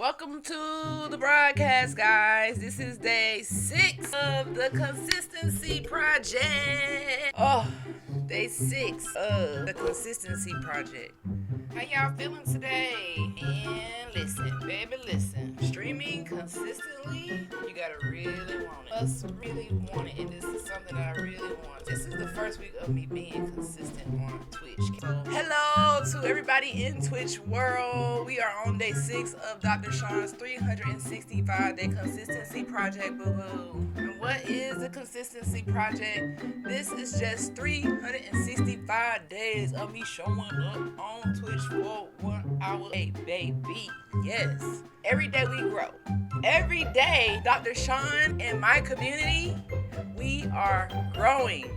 Welcome to the broadcast, guys. This is day 6 of the Consistency Project. Day 6 of the Consistency Project. How y'all feeling today? And listen, baby, listen. Streaming consistently, you gotta really want it. Us really want it, and this is something that I really want. This is the first week of me being consistent on Twitch. So, hello to everybody in Twitch world. We are on day 6 of Dr. Sean's 365-day consistency project, boo-boo. And what is the consistency project? This is just 365 days of me showing up on Twitch for 1 hour a day, baby. Yes. Every day we grow. Every day, Dr. Sean and my community, we are growing.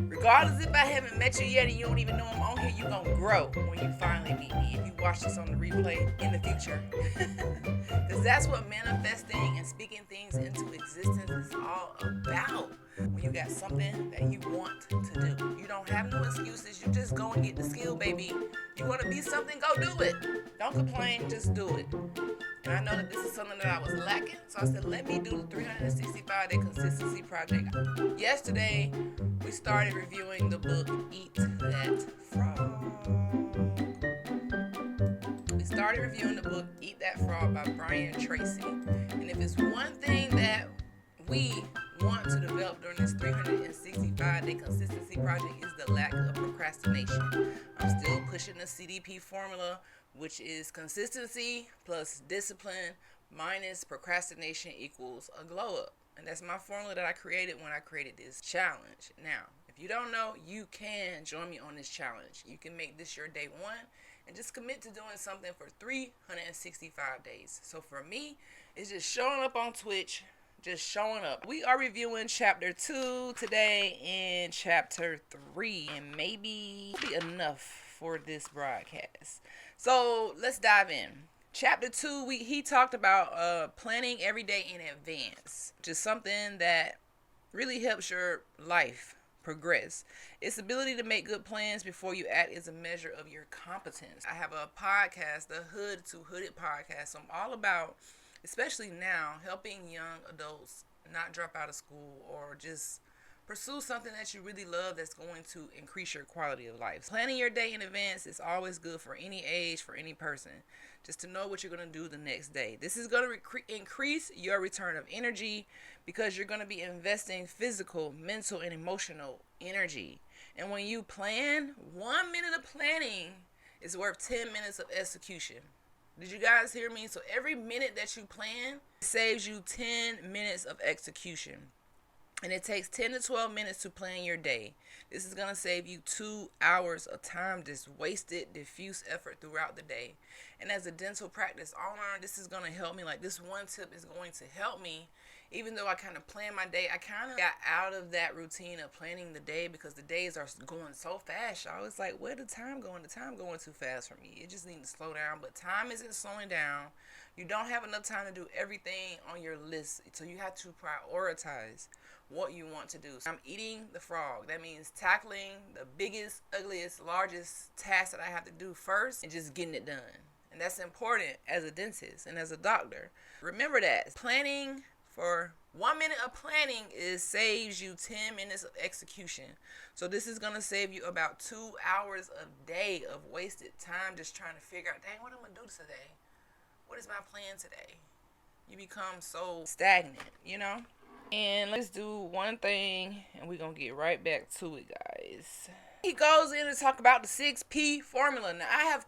Regardless if I haven't met you yet and you don't even know I'm on here, you're going to grow when you finally meet me. If you watch this on the replay in the future. Because that's what manifesting and speaking things into existence is all about. When you got something that you want to do. You don't have no excuses. You just go and get the skill, baby. You want to be something, go do it. Don't complain, just do it. And I know that this is something that I was lacking. So I said, let me do the 365-day consistency project. Yesterday, we started reviewing the book, Eat That Frog. We started reviewing the book, Eat That Frog by Brian Tracy. And if it's one thing that we want to develop during this 365-day consistency project is the lack of procrastination. I'm still pushing the CDP formula, which is consistency plus discipline minus procrastination equals a glow up. And that's my formula that I created when I created this challenge. Now, if you don't know, you can join me on this challenge. You can make this your day 1 and just commit to doing something for 365 days. So for me, it's just showing up on Twitch, just showing up. We are reviewing chapter 2 today and chapter 3, and maybe enough for this broadcast. So let's dive in. Chapter 2, he talked about planning every day in advance, which is something that really helps your life progress. Its ability to make good plans before you act is a measure of your competence. I have a podcast, the Hood to Hooded podcast. So I'm all about, especially now, helping young adults not drop out of school or just pursue something that you really love that's going to increase your quality of life. Planning your day in advance is always good for any age, for any person, just to know what you're going to do the next day. This is going to increase your return of energy because you're going to be investing physical, mental, and emotional energy. And when you plan, 1 minute of planning is worth 10 minutes of execution. Did you guys hear me? So every minute that you plan saves you 10 minutes of execution. And it takes 10 to 12 minutes to plan your day. This is going to save you 2 hours of time, just wasted, diffuse effort throughout the day. And as a dental practice owner, this is going to help me. Like, this one tip is going to help me. Even though I kind of plan my day, I kind of got out of that routine of planning the day because the days are going so fast, y'all. It's like, where the time going? The time going too fast for me. It just needs to slow down. But time isn't slowing down. You don't have enough time to do everything on your list. So you have to prioritize what you want to do. So I'm eating the frog. That means tackling the biggest, ugliest, largest task that I have to do first and just getting it done. And that's important as a dentist and as a doctor. Remember that. Planning for 1 minute of planning saves you 10 minutes of execution. So this is going to save you about 2 hours a day of wasted time just trying to figure out, dang, what am I going to do today? What is my plan today? You become so stagnant, you know? And let's do one thing, and we're going to get right back to it, guys. He goes in to talk about the 6P formula. Now, I have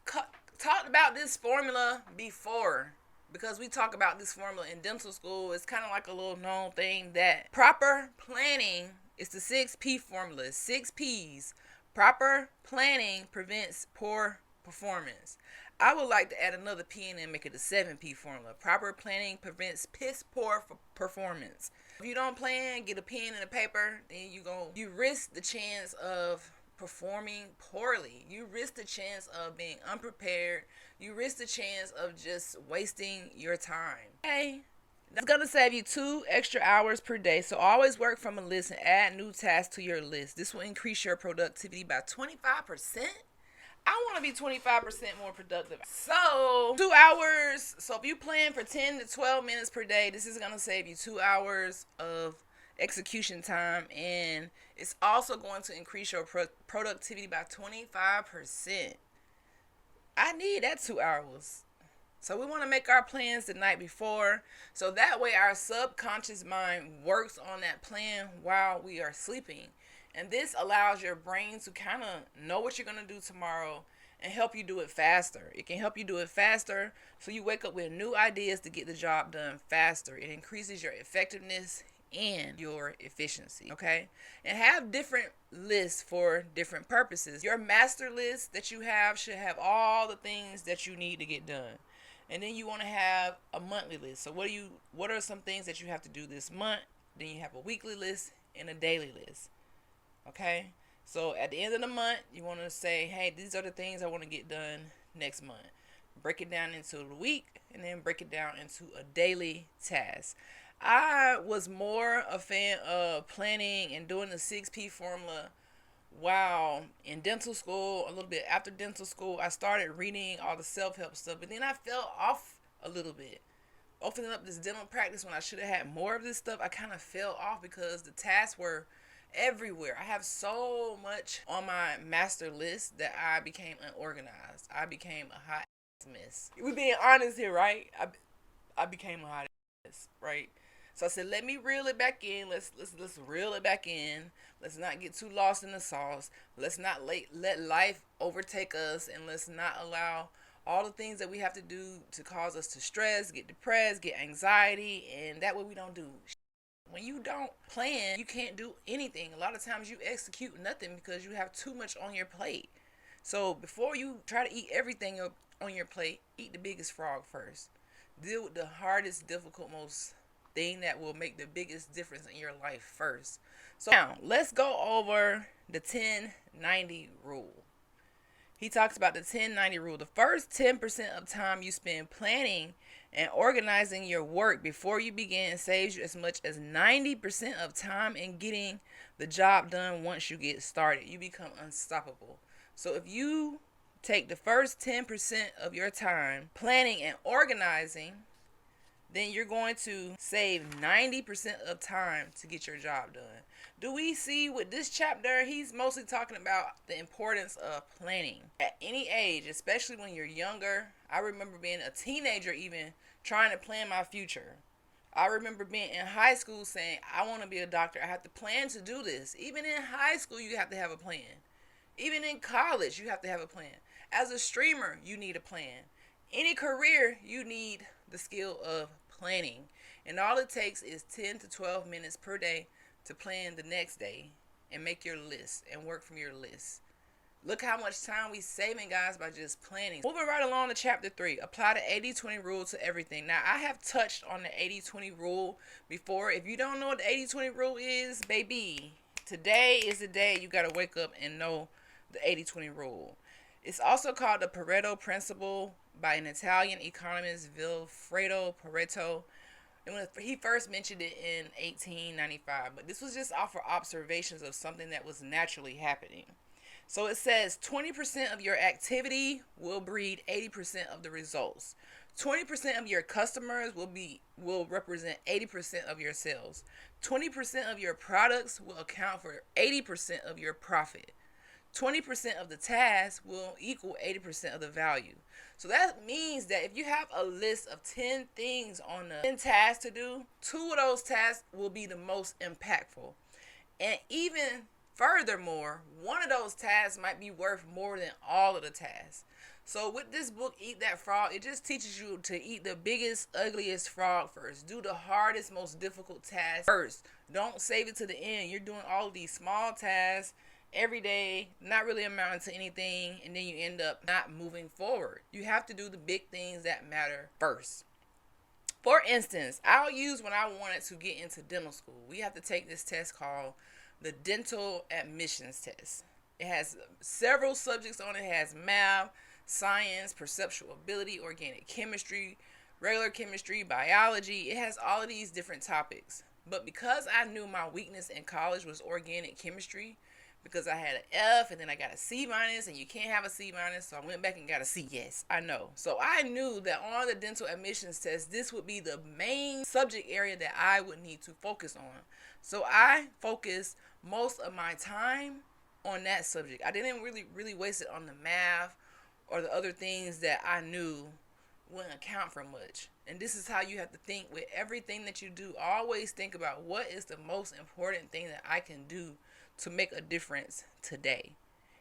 talked about this formula before because we talk about this formula in dental school. It's kind of like a little known thing that proper planning is the 6P formula. 6 P's. Proper planning prevents poor performance. I would like to add another P in and make it a 7P formula. Proper planning prevents piss poor performance. If you don't plan, get a pen and a paper, then you risk the chance of performing poorly. You risk the chance of being unprepared. You risk the chance of just wasting your time. Okay? That's going to save you 2 extra hours per day. So always work from a list and add new tasks to your list. This will increase your productivity by 25%. I want to be 25% more productive. So, 2 hours. So, if you plan for 10 to 12 minutes per day, this is going to save you 2 hours of execution time. And it's also going to increase your productivity by 25%. I need that 2 hours. So we want to make our plans the night before. So that way our subconscious mind works on that plan while we are sleeping. And this allows your brain to kind of know what you're going to do tomorrow and help you do it faster. It can help you do it faster so you wake up with new ideas to get the job done faster. It increases your effectiveness and your efficiency, okay? And have different lists for different purposes. Your master list that you have should have all the things that you need to get done. And then you want to have a monthly list. So what are some things that you have to do this month? Then you have a weekly list and a daily list. Okay? So at the end of the month, you want to say, hey, these are the things I want to get done next month. Break it down into the week and then break it down into a daily task. I was more a fan of planning and doing the 6P formula while in dental school. A little bit after dental school, I started reading all the self-help stuff, but then I fell off a little bit. Opening up this dental practice when I should have had more of this stuff, I kind of fell off because the tasks were everywhere. I have so much on my master list that I became unorganized. I became a hot mess. We're being honest here, right? I became a hot mess, right? So I said, let me reel it back in. Let's reel it back in. Let's not get too lost in the sauce. Let's not let life overtake us, and let's not allow all the things that we have to do to cause us to stress, get depressed, get anxiety, and that way we don't do. When you don't plan, you can't do anything. A lot of times you execute nothing because you have too much on your plate. So before you try to eat everything on your plate, eat the biggest frog first. Deal with the hardest, difficult, most thing that will make the biggest difference in your life first. So now let's go over the 10-90 rule. He talks about the 10-90 rule. The first 10% of time you spend planning and organizing your work before you begin saves you as much as 90% of time in getting the job done. Once you get started, you become unstoppable. So if you take the first 10% of your time planning and organizing, then you're going to save 90% of time to get your job done. Do we see with this chapter, he's mostly talking about the importance of planning. At any age, especially when you're younger, I remember being a teenager even trying to plan my future. I remember being in high school saying, I want to be a doctor. I have to plan to do this. Even in high school, you have to have a plan. Even in college, you have to have a plan. As a streamer, you need a plan. Any career, you need the skill of planning. And all it takes is 10 to 12 minutes per day to plan the next day and make your list and work from your list. Look how much time we saving, guys, by just planning. Moving right along to chapter 3, apply the 80-20 rule to everything. Now, I have touched on the 80-20 rule before. If you don't know what the 80-20 rule is, baby, today is the day you got to wake up and know the 80-20 rule. It's also called the Pareto Principle by an Italian economist, Vilfredo Pareto. And when he first mentioned it in 1895, but this was just off of observations of something that was naturally happening. So it says 20% of your activity will breed 80% of the results. 20% of your customers will represent 80% of your sales. 20% of your products will account for 80% of your profit. 20% of the task will equal 80% of the value. So that means that if you have a list of 10 things on the 10 tasks to do, 2 of those tasks will be the most impactful. And even furthermore, one of those tasks might be worth more than all of the tasks. So with this book, Eat That Frog, it just teaches you to eat the biggest, ugliest frog first. Do the hardest, most difficult task first. Don't save it to the end. You're doing all of these small tasks every day, not really amounting to anything, and then you end up not moving forward. You have to do the big things that matter first. For instance, I'll use when I wanted to get into dental school. We have to take this test called the dental admissions test. It has several subjects on it. It has math, science, perceptual ability, organic chemistry, regular chemistry, biology. It has all of these different topics. But because I knew my weakness in college was organic chemistry, because I had an F and then I got a C minus, and you can't have a C minus, so I went back and got a C. Yes, I know. So I knew that on the dental admissions test, this would be the main subject area that I would need to focus on. So I focused most of my time on that subject. I didn't really waste it on the math or the other things that I knew wouldn't account for much. And this is how you have to think with everything that you do. Always think about what is the most important thing that I can do to make a difference today,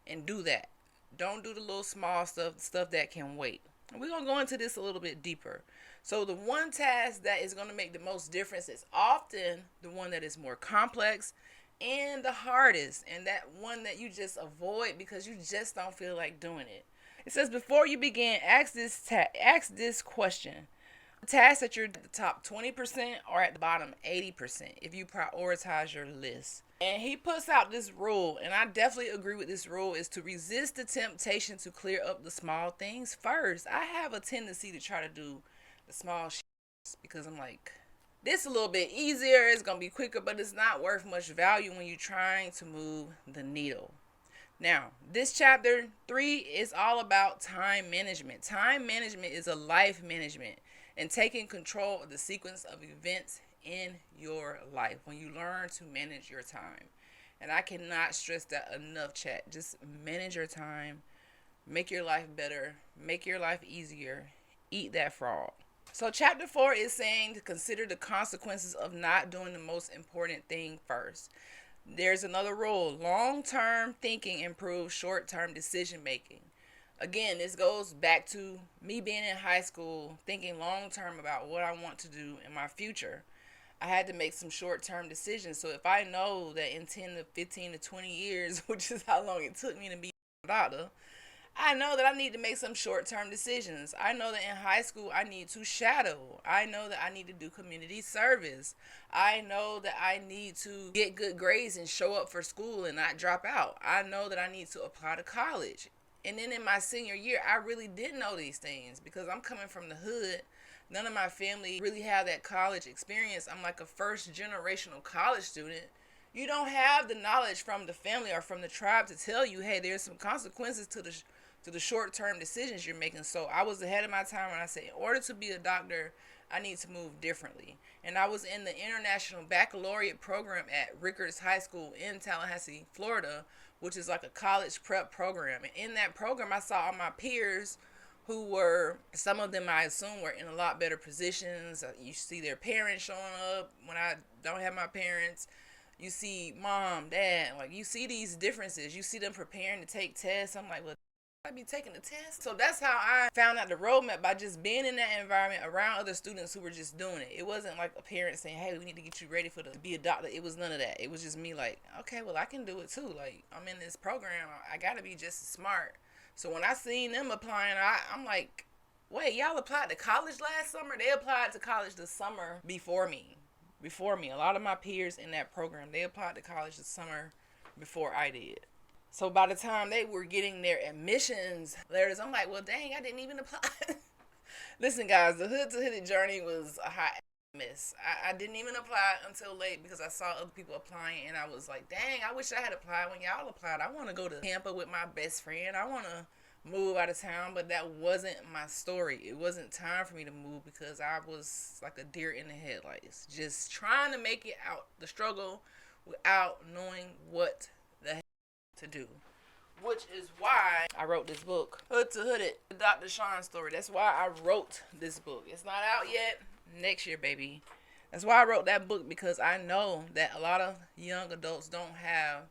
and do that. Don't do the little small stuff that can wait. And we're going to go into this a little bit deeper. So the one task that is going to make the most difference is often the one that is more complex and the hardest, and that one that you just avoid because you just don't feel like doing it. It says, before you begin, ask this question. The tasks that you're at the top 20% or at the bottom 80% if you prioritize your list. And he puts out this rule, and I definitely agree with this rule, is to resist the temptation to clear up the small things first. I have a tendency to try to do the small shit because I'm like, this is a little bit easier, it's going to be quicker, but it's not worth much value when you're trying to move the needle. Now, this chapter 3 is all about time management. Time management is a life management and taking control of the sequence of events in your life when you learn to manage your time. And I cannot stress that enough, chat. Just manage your time, make your life better, make your life easier, eat that frog. So chapter 4 is saying to consider the consequences of not doing the most important thing first. There's another rule. Long-term thinking improves short-term decision making. Again, this goes back to me being in high school, thinking long-term about what I want to do in my future. I had to make some short-term decisions. So if I know that in 10 to 15 to 20 years, which is how long it took me to be a doctor, I know that I need to make some short-term decisions. I know that in high school I need to shadow. I know that I need to do community service. I know that I need to get good grades and show up for school and not drop out. I know that I need to apply to college. And then in my senior year, I really didn't know these things because I'm coming from the hood. None of my family really had that college experience. I'm like a first generational college student. You don't have the knowledge from the family or from the tribe to tell you, hey, there's some consequences to the short-term decisions you're making. So I was ahead of my time when I said, in order to be a doctor, I need to move differently. And I was in the International Baccalaureate program at Rickards High School in Tallahassee, Florida, which is like a college prep program. And in that program, I saw all my peers who were, some of them I assume were in a lot better positions. You see their parents showing up when I don't have my parents. You see mom, dad, like you see these differences. You see them preparing to take tests. I'm like, well, I be taking the test. So that's how I found out the roadmap, by just being in that environment around other students who were just doing it. It wasn't like a parent saying, hey, we need to get you ready to be a doctor. It was none of that. It was just me like, okay, well, I can do it too. Like, I'm in this program. I got to be just as smart. So when I seen them applying, I'm like, wait, y'all applied to college last summer? They applied to college the summer before me. A lot of my peers in that program, they applied to college the summer before I did. So by the time they were getting their admissions letters, I'm like, well, dang, I didn't even apply. Listen, guys, the hood to hood journey was a hot mess. I didn't even apply until late because I saw other people applying, and I was like, dang, I wish I had applied when y'all applied. I want to go to Tampa with my best friend. I want to move out of town, but that wasn't my story. It wasn't time for me to move because I was like a deer in the headlights, just trying to make it out the struggle without knowing what the heck to do. Which is why I wrote this book, Hood to Hood It, the Dr. Sean story. That's why I wrote this book. It's not out yet. Next year, baby. That's why I wrote that book, because I know that a lot of young adults don't have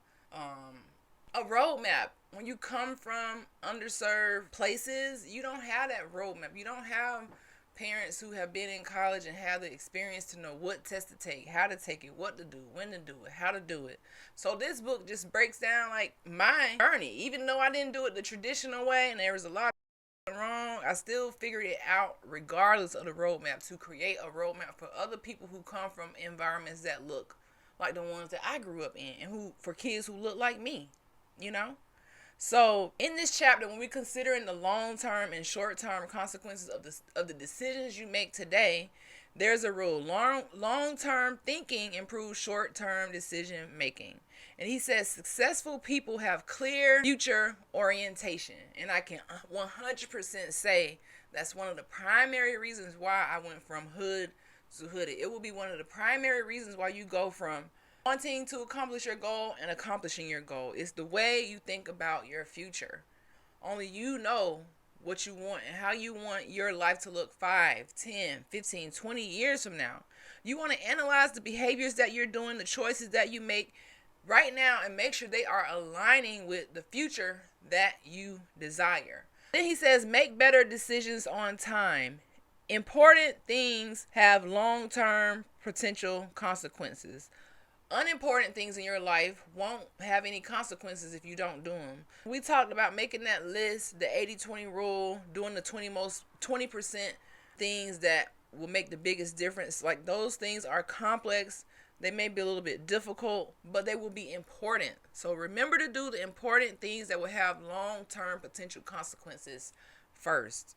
a roadmap. When you come from underserved places, you don't have that roadmap. You don't have parents who have been in college and have the experience to know what test to take, how to take it, what to do, when to do it, how to do it. So this book just breaks down like my journey. Even though I didn't do it the traditional way and there was a lot of wrong, I still figured it out regardless of the roadmap, to create a roadmap for other people who come from environments that look like the ones that I grew up in, and who, for kids who look like me, you know? So in this chapter, when we're considering the long-term and short-term consequences of the decisions you make today, there's a rule. Long-term thinking improves short-term decision making. And he says successful people have clear future orientation. And I can 100% say that's one of the primary reasons why I went from hood to hooded. It will be one of the primary reasons why you go from wanting to accomplish your goal and accomplishing your goal. It's the way you think about your future. Only you know what you want and how you want your life to look 5, 10, 15, 20 years from now. You want to analyze the behaviors that you're doing, the choices that you make right now, and make sure they are aligning with the future that you desire. Then he says, make better decisions on time. Important things have long-term potential consequences. Unimportant things in your life won't have any consequences if you don't do them. We talked about making that list, the 80-20 rule, doing the 20% things that will make the biggest difference. Like, those things are complex. They may be a little bit difficult, but they will be important. So remember to do the important things that will have long-term potential consequences first.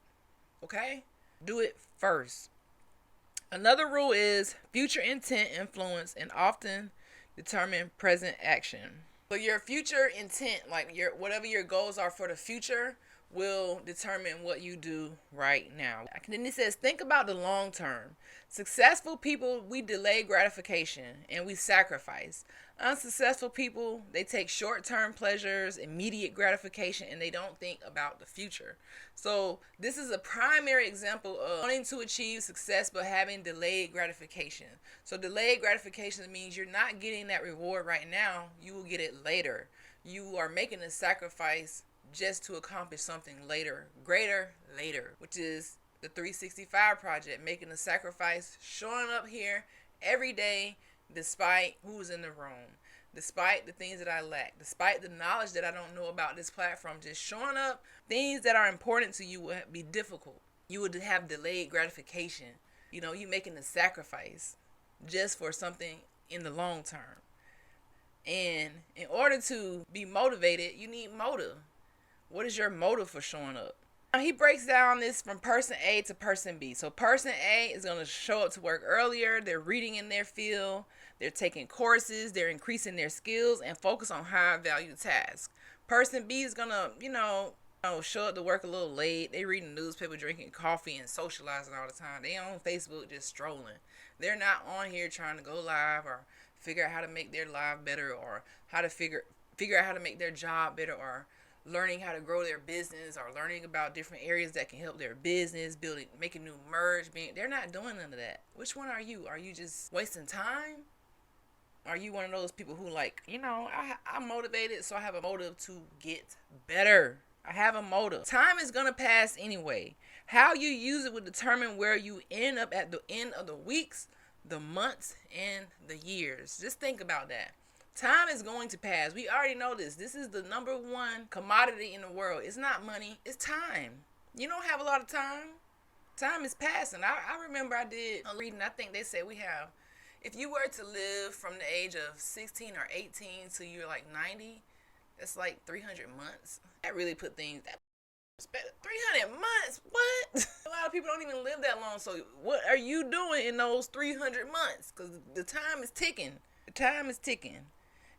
Okay? Do it first. Another rule is future intent influence and often determine present action. So your future intent, like whatever your goals are for the future, will determine what you do right now. And then he says, think about the long term. Successful people, we delay gratification and we sacrifice. Unsuccessful people, they take short-term pleasures, immediate gratification, and they don't think about the future. So this is a primary example of wanting to achieve success but having delayed gratification. So delayed gratification means you're not getting that reward right now. You will get it later. You are making a sacrifice just to accomplish something later, greater later, which is the 365 project, making a sacrifice, showing up here every day despite who's in the room, despite the things that I lack, despite the knowledge that I don't know about this platform. Just showing up, things that are important to you will be difficult. You would have delayed gratification. You know, you making a sacrifice just for something in the long term. And in order to be motivated, you need motive. What is your motive for showing up? Now, he breaks down this from person A to person B. So person A is going to show up to work earlier. They're reading in their field. They're taking courses. They're increasing their skills and focus on high value tasks. Person B is going to, show up to work a little late. They reading the newspaper, drinking coffee, and socializing all the time. They on Facebook just strolling. They're not on here trying to go live or figure out how to make their life better, or how to figure out how to make their job better, or learning how to grow their business, or learning about different areas that can help their business, building, making new merge. They're not doing none of that. Which one are you? Are you just wasting time? Are you one of those people who I'm motivated, so I have a motive to get better. I have a motive. Time is going to pass anyway. How you use it will determine where you end up at the end of the weeks, the months, and the years. Just think about that. Time is going to pass. We already know this. This is the number one commodity in the world. It's not money. It's time. You don't have a lot of time. Time is passing. I remember I did a reading. I think they said we have, if you were to live from the age of 16 or 18 till you're like 90, that's like 300 months. That really put things... 300 months? What? A lot of people don't even live that long. So what are you doing in those 300 months? Because the time is ticking. The time is ticking.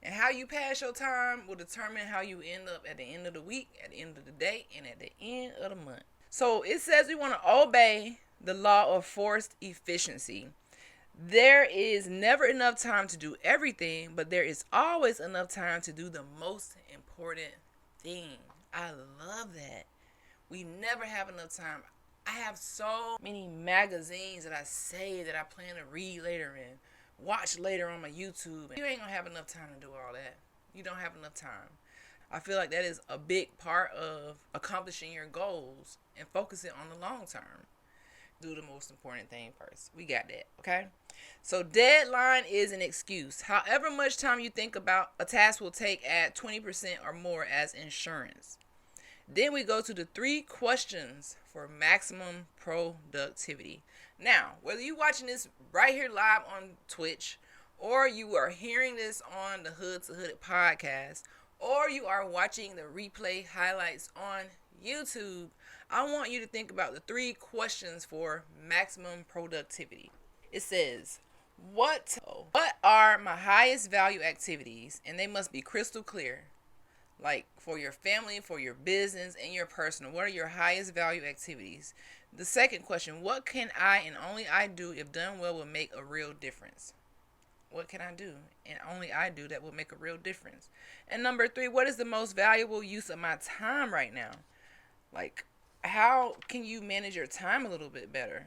And how you pass your time will determine how you end up at the end of the week, at the end of the day, and at the end of the month. So it says we want to obey the law of forced efficiency. There is never enough time to do everything, but there is always enough time to do the most important thing. I love that. We never have enough time. I have so many magazines that I save that I plan to read later and watch later on my YouTube. You ain't gonna have enough time to do all that. You don't have enough time. I feel like that is a big part of accomplishing your goals and focusing on the long term. Do the most important thing first. We got that, okay? So deadline is an excuse. However much time you think about a task will take, add 20% or more as insurance. Then we go to the 3 questions for maximum productivity. Now, whether you're watching this right here live on Twitch, or you are hearing this on the Hood to Hooded podcast, or you are watching the replay highlights on YouTube, I want you to think about the 3 questions for maximum productivity. It says, What are my highest value activities? And they must be crystal clear. Like for your family, for your business, and your personal. What are your highest value activities? The second question, what can I and only I do if done well will make a real difference? What can I do and only I do that will make a real difference? And number three, what is the most valuable use of my time right now? Like, how can you manage your time a little bit better?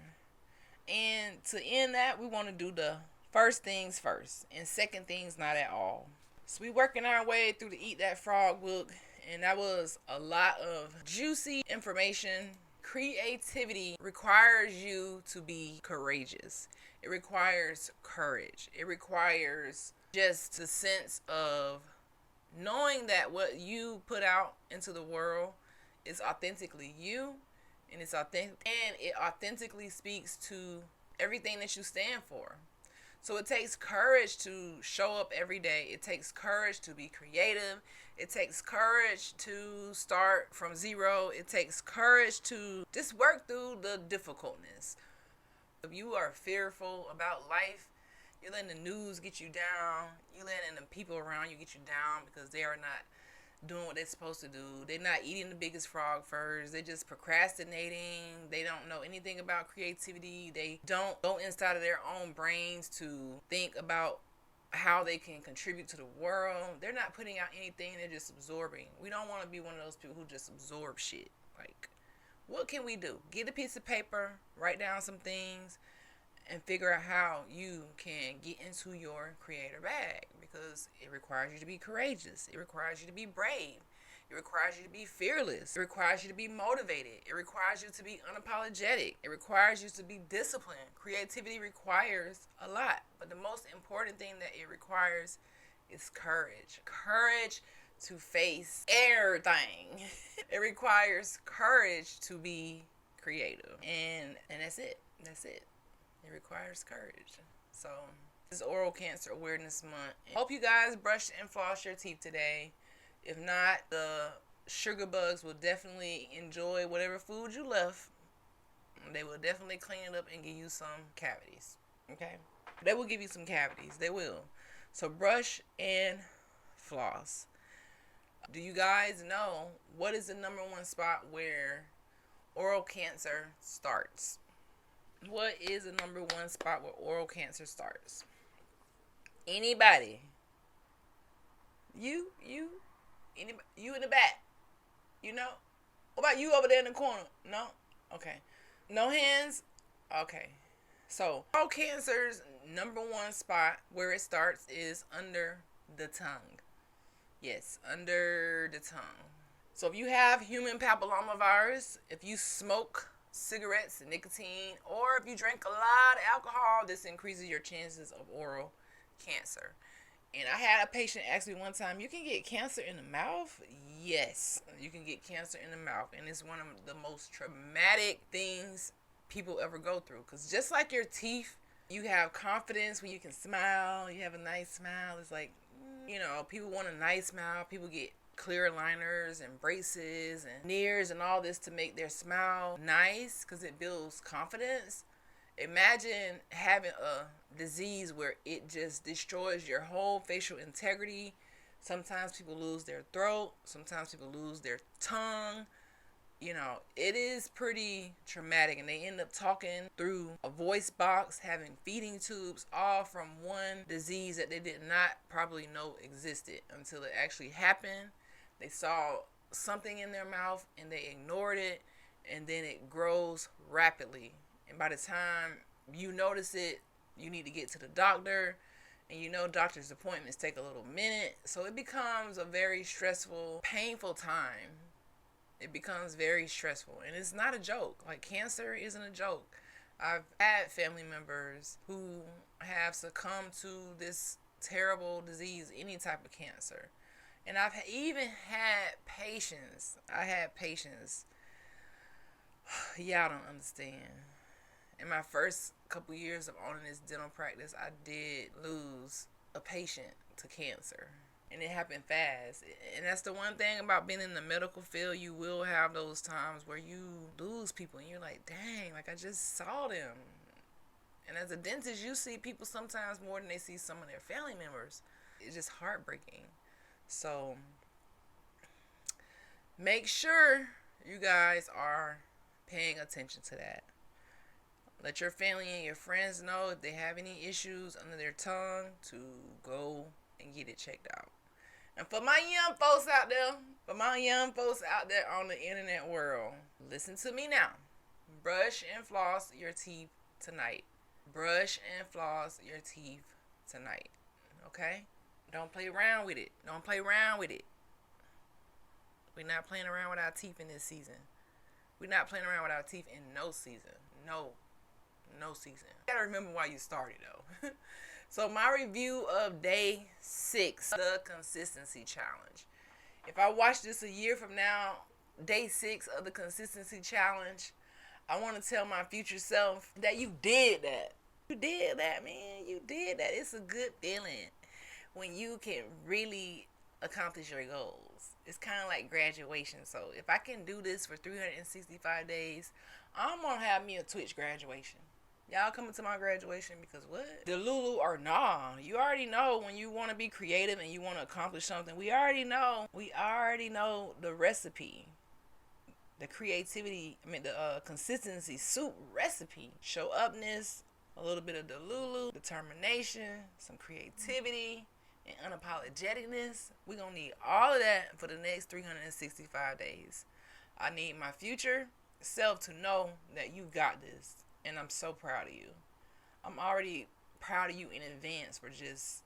And to end that, we want to do the first things first and second things not at all. So we working our way through the Eat That Frog book, and that was a lot of juicy information. Creativity requires you to be courageous. It requires courage. It requires just the sense of knowing that what you put out into the world is authentically you, and it's authentic, and it authentically speaks to everything that you stand for. So it takes courage to show up every day. It takes courage to be creative. It takes courage to start from zero. It takes courage to just work through the difficultness. If you are fearful about life, you're letting the news get you down. You're letting the people around you get you down because they are not doing what they're supposed to do. They're not eating the biggest frog first. They're just procrastinating. They don't know anything about creativity. They don't go inside of their own brains to think about how they can contribute to the world. They're not putting out anything. They're just absorbing. We don't want to be one of those people who just absorb shit. Like, what can we do? Get a piece of paper, write down some things, and figure out how you can get into your creator bag, because it requires you to be courageous. It requires you to be brave. It requires you to be fearless. It requires you to be motivated. It requires you to be unapologetic. It requires you to be disciplined. Creativity requires a lot, but the most important thing that it requires is courage. Courage to face everything. It requires courage to be creative. And that's it. That's it. It requires courage. So, this is Oral Cancer Awareness Month. I hope you guys brushed and flossed your teeth today. If not, the sugar bugs will definitely enjoy whatever food you left. They will definitely clean it up and give you some cavities. Okay? They will give you some cavities. They will. So, brush and floss. Do you guys know what is the number one spot where oral cancer starts? What is the number one spot where oral cancer starts? Anybody? Anybody? You in the back? You know? What about you over there in the corner? No? Okay. No hands? Okay. So, oral cancer's number one spot where it starts is under the tongue. Yes, under the tongue. So if you have human papillomavirus, if you smoke cigarettes, nicotine, or if you drink a lot of alcohol, this increases your chances of oral cancer. And I had a patient ask me one time, you can get cancer in the mouth? Yes, you can get cancer in the mouth. And it's one of the most traumatic things people ever go through. Because just like your teeth, you have confidence when you can smile. You have a nice smile. It's like, people want a nice smile. People get clear aligners and braces and veneers and all this to make their smile nice because it builds confidence. Imagine having a disease where it just destroys your whole facial integrity. Sometimes people lose their throat. Sometimes people lose their tongue. It is pretty traumatic, and they end up talking through a voice box, having feeding tubes, all from one disease that they did not probably know existed until it actually happened. They saw something in their mouth and they ignored it, and then it grows rapidly. And by the time you notice it, you need to get to the doctor. And doctor's appointments take a little minute. So it becomes a very stressful, painful time. It becomes very stressful. And it's not a joke. Like, cancer isn't a joke. I've had family members who have succumbed to this terrible disease, any type of cancer. And I've even had patients. Y'all don't understand. In my first couple years of owning this dental practice, I did lose a patient to cancer. And it happened fast. And that's the one thing about being in the medical field. You will have those times where you lose people and you're like, dang, like I just saw them. And as a dentist, you see people sometimes more than they see some of their family members. It's just heartbreaking. So make sure you guys are paying attention to that. Let your family and your friends know if they have any issues under their tongue to go and get it checked out. And for my young folks out there, on the internet world, listen to me now. Brush and floss your teeth tonight. Brush and floss your teeth tonight. Okay? Don't play around with it. We're not playing around with our teeth in this season. We're not playing around with our teeth in no season. No season. You gotta remember why you started though. So my review of day 6, the consistency challenge. If I watch this a year from now, day 6 of the consistency challenge, I want to tell my future self that you did that. You did that, man. You did that. It's a good feeling when you can really accomplish your goals. It's kind of like graduation. So if I can do this for 365 days, I'm going to have me a Twitch graduation. Y'all coming to my graduation because what? The Lulu or nah. You already know when you want to be creative and you want to accomplish something. We already know the recipe. The creativity, the consistency soup recipe. Show upness, a little bit of the Lulu, determination, some creativity, and unapologeticness. We're going to need all of that for the next 365 days. I need my future self to know that you got this. And I'm so proud of you. I'm already proud of you in advance for just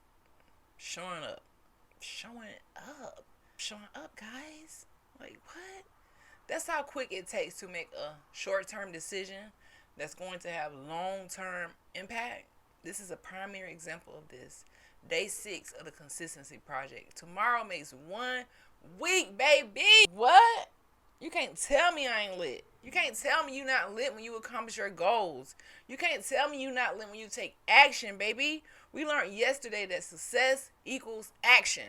showing up. Showing up, guys. Like, what? That's how quick it takes to make a short-term decision that's going to have long-term impact. This is a primary example of this. Day 6 of the consistency project. Tomorrow makes 1 week, baby. What? You can't tell me I ain't lit. You can't tell me you not lit when you accomplish your goals. You can't tell me you not lit when you take action, baby. We learned yesterday that success equals action.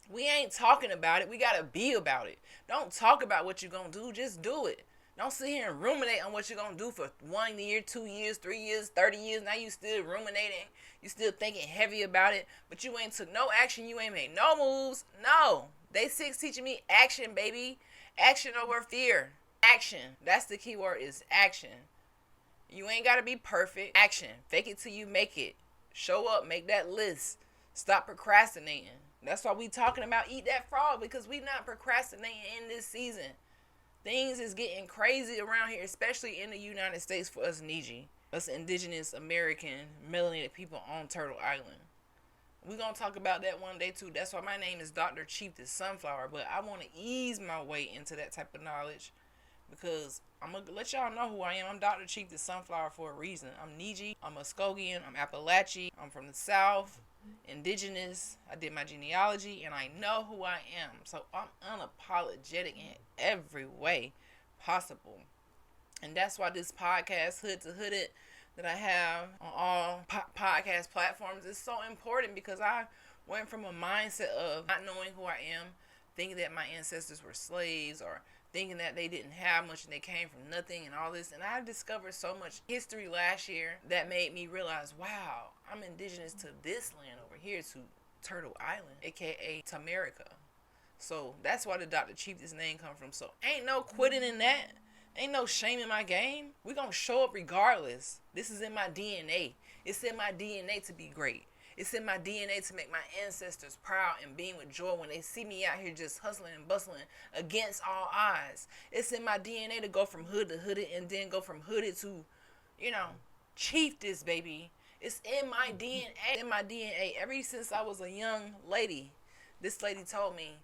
We ain't talking about it. We got to be about it. Don't talk about what you're going to do. Just do it. Don't sit here and ruminate on what you're going to do for 1 year, 2 years, 3 years, 30 years. Now you still ruminating. You still thinking heavy about it. But you ain't took no action. You ain't made no moves. No. Day 6 teaching me action, baby. Action over fear. Action. That's the key word, is action. You ain't got to be perfect. Action. Fake it till you make it. Show up. Make that list. Stop procrastinating. That's why we talking about eat that frog, because we not procrastinating in this season. Things is getting crazy around here, especially in the United States for us Niji, us indigenous American melanated people on Turtle Island. We're going to talk about that one day too. That's why my name is Dr. Chief the Sunflower, but I want to ease my way into that type of knowledge because I'm going to let y'all know who I am. I'm Dr. Chief the Sunflower for a reason. I'm Niji, I'm Muskogean, I'm Appalachian, I'm from the South, indigenous. I did my genealogy and I know who I am. So I'm unapologetic in every way possible. And that's why this podcast, Hood to Hooded, that I have on all podcast platforms is so important, because I went from a mindset of not knowing who I am, thinking that my ancestors were slaves, or thinking that they didn't have much and they came from nothing and all this. And I discovered so much history last year that made me realize, wow, I'm indigenous to this land over here, to Turtle Island, aka Tamerica. So that's why the Dr. Chief, this name come from. So ain't no quitting in that. Ain't no shame in my game. We gonna show up regardless. This is in my DNA. It's in my DNA to be great. It's in my DNA to make my ancestors proud and beam with joy when they see me out here just hustling and bustling against all odds. It's in my DNA to go from hood to hooded and then go from hooded to, chief this, baby. It's in my DNA. In my DNA. Ever since I was a young lady, this lady told me,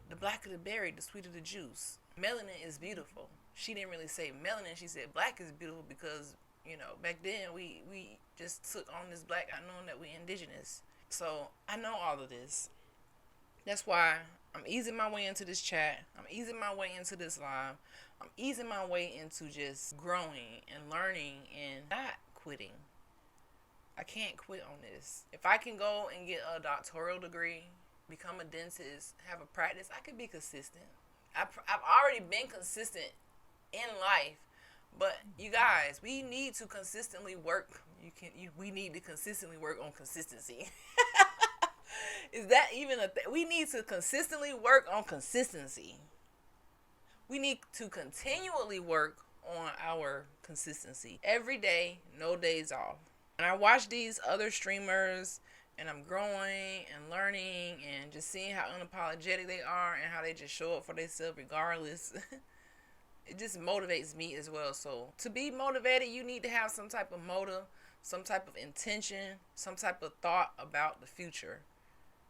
the blacker the berry, the sweeter the juice. Melanin is beautiful. She didn't really say melanin. She said black is beautiful because, back then we just took on this black, not knowing that we indigenous. So I know all of this. That's why I'm easing my way into this chat. I'm easing my way into this live. I'm easing my way into just growing and learning and not quitting. I can't quit on this. If I can go and get a doctoral degree, become a dentist, have a practice, I could be consistent. I've already been consistent in life, But you guys, we need to consistently work. We need to consistently work on consistency. Is that even a thing? We need to consistently work on consistency. We need to continually work on our consistency every day, no days off. And I watch these other streamers and I'm growing and learning and just seeing how unapologetic they are and how they just show up for themselves regardless. It just motivates me as well. So to be motivated, you need to have some type of motive, some type of intention, some type of thought about the future.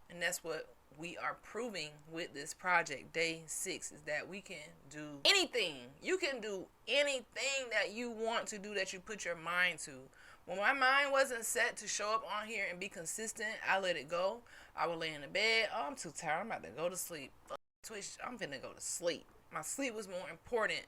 And that's what we are proving with this project, day 6, is that we can do anything. You can do anything that you want to do, that you put your mind to. When my mind wasn't set to show up on here and be consistent, I let it go. I would lay in the bed. Oh, I'm too tired. I'm about to go to sleep. Twitch, I'm finna go to sleep. My sleep was more important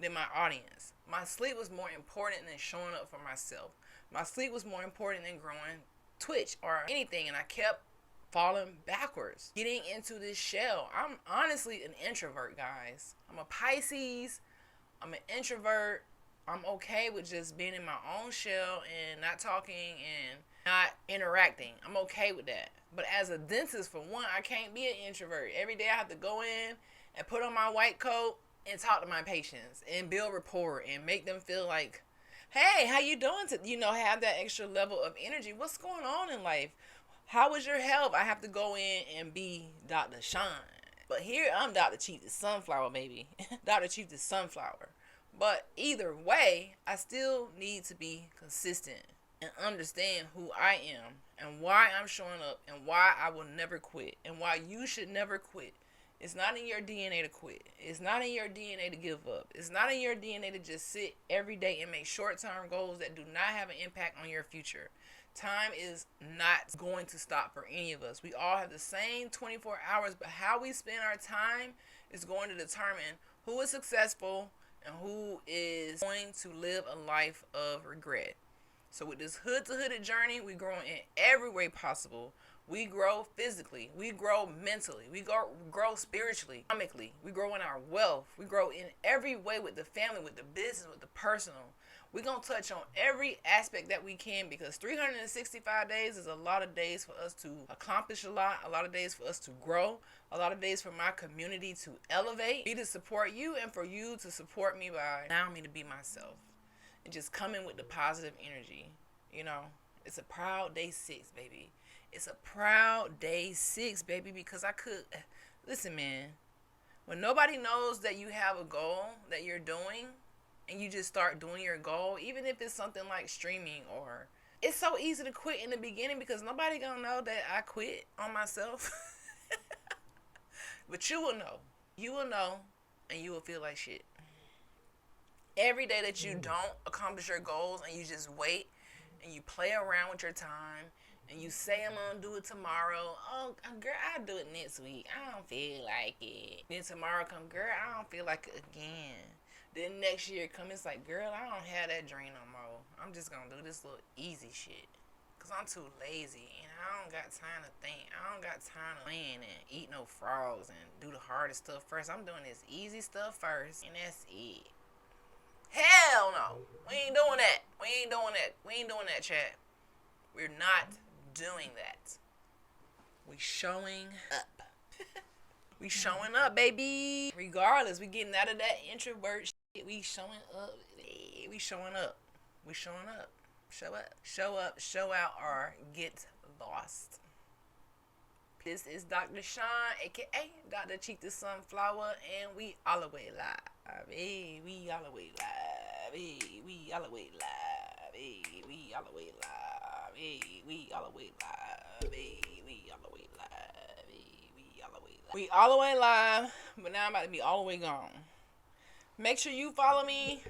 than my audience. My sleep was more important than showing up for myself. My sleep was more important than growing Twitch or anything. And I kept falling backwards, getting into this shell. I'm honestly an introvert, guys. I'm a Pisces. I'm an introvert. I'm okay with just being in my own shell and not talking and not interacting. I'm okay with that. But as a dentist, for one, I can't be an introvert. Every day I have to go in and put on my white coat and talk to my patients and build rapport and make them feel like, hey, how you doing? Have that extra level of energy. What's going on in life? How was your health? I have to go in and be Dr. Shine. But here I'm Dr. Chief the Sunflower, baby. Dr. Chief the Sunflower. But either way, I still need to be consistent and understand who I am and why I'm showing up and why I will never quit and why you should never quit. It's not in your DNA to quit. It's not in your DNA to give up. It's not in your DNA to just sit every day and make short-term goals that do not have an impact on your future. Time is not going to stop for any of us. We all have the same 24 hours, but how we spend our time is going to determine who is successful and who is going to live a life of regret. So with this hood to hooded journey, we grow in every way possible. We grow physically. We grow mentally. We grow spiritually, economically. We grow in our wealth. We grow in every way with the family, with the business, with the personal. We're going to touch on every aspect that we can because 365 days is a lot of days for us to accomplish a lot of days for us to grow, a lot of days for my community to elevate, me to support you, and for you to support me by allowing me to be myself and just come in with the positive energy. It's a proud day 6, baby. It's a proud day 6, baby, because listen, man, when nobody knows that you have a goal that you're doing and you just start doing your goal, even if it's something like streaming, or it's so easy to quit in the beginning because nobody gonna know that I quit on myself. But you will know. You will know and you will feel like shit. Every day that you don't accomplish your goals and you just wait and you play around with your time and you say I'm gonna do it tomorrow. Oh, girl, I'll do it next week. I don't feel like it. Then tomorrow come, girl, I don't feel like it again. Then next year come, it's like, girl, I don't have that dream no more. I'm just gonna do this little easy shit. Cause I'm too lazy and I don't got time to think. I don't got time to plan and eat no frogs and do the hardest stuff first. I'm doing this easy stuff first and that's it. Hell no. We ain't doing that. We ain't doing that. We ain't doing that, chat. We're not doing that. We showing up. We showing up, baby. Regardless, we getting out of that introvert shit. We showing up. We showing up. We showing up. Show up. Show up, show out, or get lost. This is Dr. Sean, a.k.a. Dr. Chief the Sunflower, and we all the way live. Hey, we all the way live. Hey, we all the way live. Hey, we all the way live. Hey, we all the way live. Hey, we all the way live. Hey, we all the way live. We all the way live, but now I'm about to be all the way gone. Make sure you follow me